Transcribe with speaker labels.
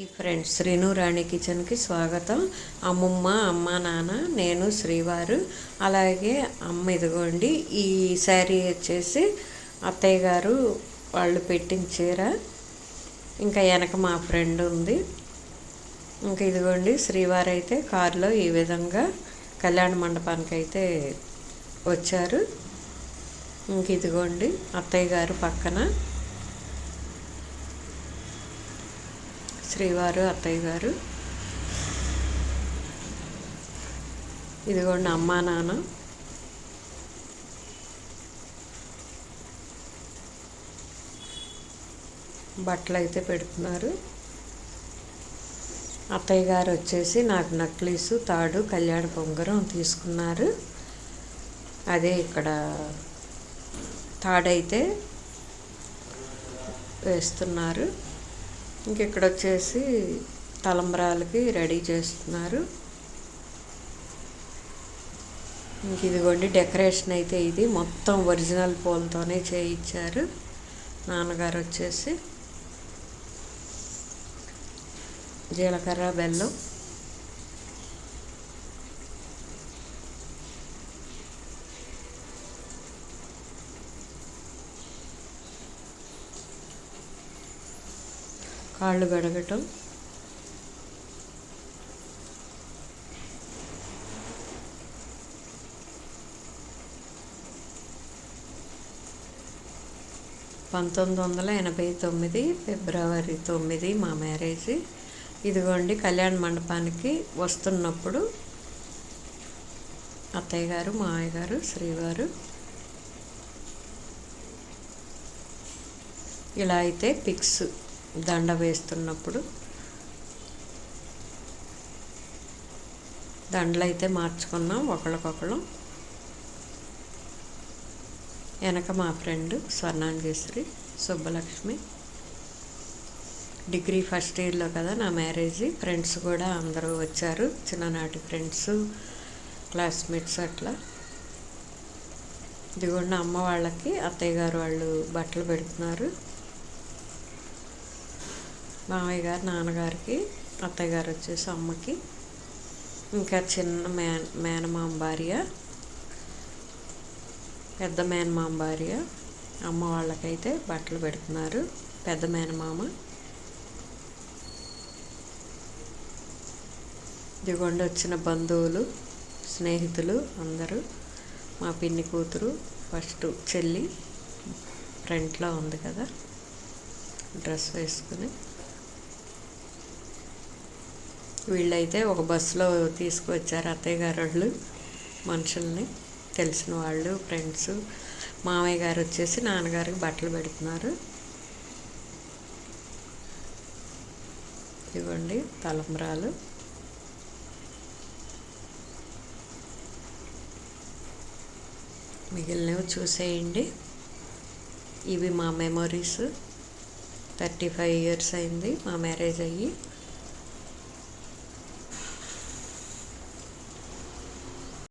Speaker 1: ఈ ఫ్రెండ్స్ శ్రీను రాణి కిచెన్కి స్వాగతం. అమ్మమ్మ, అమ్మ, నాన్న, నేను, శ్రీవారు, అలాగే అమ్మ. ఇదిగోండి ఈ శారీ వచ్చేసి అత్తయ్య గారు వాళ్ళు పెట్టిన చీర. ఇంకా వెనక మా ఫ్రెండ్ ఉంది. ఇంకా ఇదిగోండి శ్రీవారు అయితే కారులో ఈ విధంగా కళ్యాణ మండపానికి అయితే వచ్చారు. ఇంక ఇదిగోండి అత్తయ్య గారు పక్కన శ్రీవారు, అత్తయ్య గారు. ఇదిగోండి అమ్మా, నాన్న. బట్టలు అయితే పెడుతున్నారు. అత్తయ్య గారు వచ్చేసి నాకు నక్లీసు, తాడు, కళ్యాణ పొంగరం తీసుకున్నారు. అదే ఇక్కడ తాడైతే వేస్తున్నారు. ఇక్కడ వచ్చేసి తలంబ్రాలకి రెడీ చేస్తున్నారు. ఇదిగోండి డెకరేషన్ అయితే ఇది మొత్తం ఒరిజినల్ పూలతోనే చేయించారు. నాన్నగారు వచ్చేసి జీలకర్ర, బెల్లం, కాళ్ళు గడగటం, (1989) ఫిబ్రవరి 9 మా మ్యారేజ్. ఇదిగోండి కళ్యాణ మండపానికి వస్తున్నప్పుడు అత్తయ్య గారు, మామయ్య గారు, శ్రీవారు ఇలా అయితే పిక్స్ దండ వేస్తున్నప్పుడు దండలు అయితే మార్చుకున్నాం ఒకళ్ళకొకళ్ళు. వెనక మా ఫ్రెండ్ స్వర్ణాంజేశ్వరి, సుబ్బలక్ష్మి. డిగ్రీ ఫస్ట్ ఇయర్లో కదా నా మ్యారేజ్. ఫ్రెండ్స్ కూడా అందరూ వచ్చారు, చిన్ననాటి ఫ్రెండ్స్, క్లాస్మేట్స్ అట్లా. ఇదిగోండి అమ్మ వాళ్ళకి అత్తయ్య గారు వాళ్ళు బట్టలు పెడుతున్నారు. మామయ్య గారు, నాన్నగారికి, అత్తయ్య గారు వచ్చేసి అమ్మకి. ఇంకా చిన్న మేనమామ భార్య, పెద్ద మేనమామ భార్య, అమ్మ వాళ్ళకైతే బట్టలు పెడుతున్నారు. పెద్ద మేనమామ. ఇదిగోండి వచ్చిన బంధువులు, స్నేహితులు అందరూ. మా పిన్ని కూతురు ఫస్ట్ చెల్లి ఫ్రంట్లో ఉంది కదా డ్రెస్ వేసుకుని. వీళ్ళైతే ఒక బస్సులో తీసుకువచ్చారు అత్తయ్య గారు వాళ్ళు మనుషుల్ని, తెలిసిన వాళ్ళు, ఫ్రెండ్స్. మామయ్య గారు వచ్చేసి నాన్నగారికి బట్టలు పెడుతున్నారు. ఇవ్వండి తలంబ్రాలు. మిగిలినవి చూసేయండి. ఇవి మా మెమొరీస్. 35 years అయింది మా మ్యారేజ్ అయ్యి.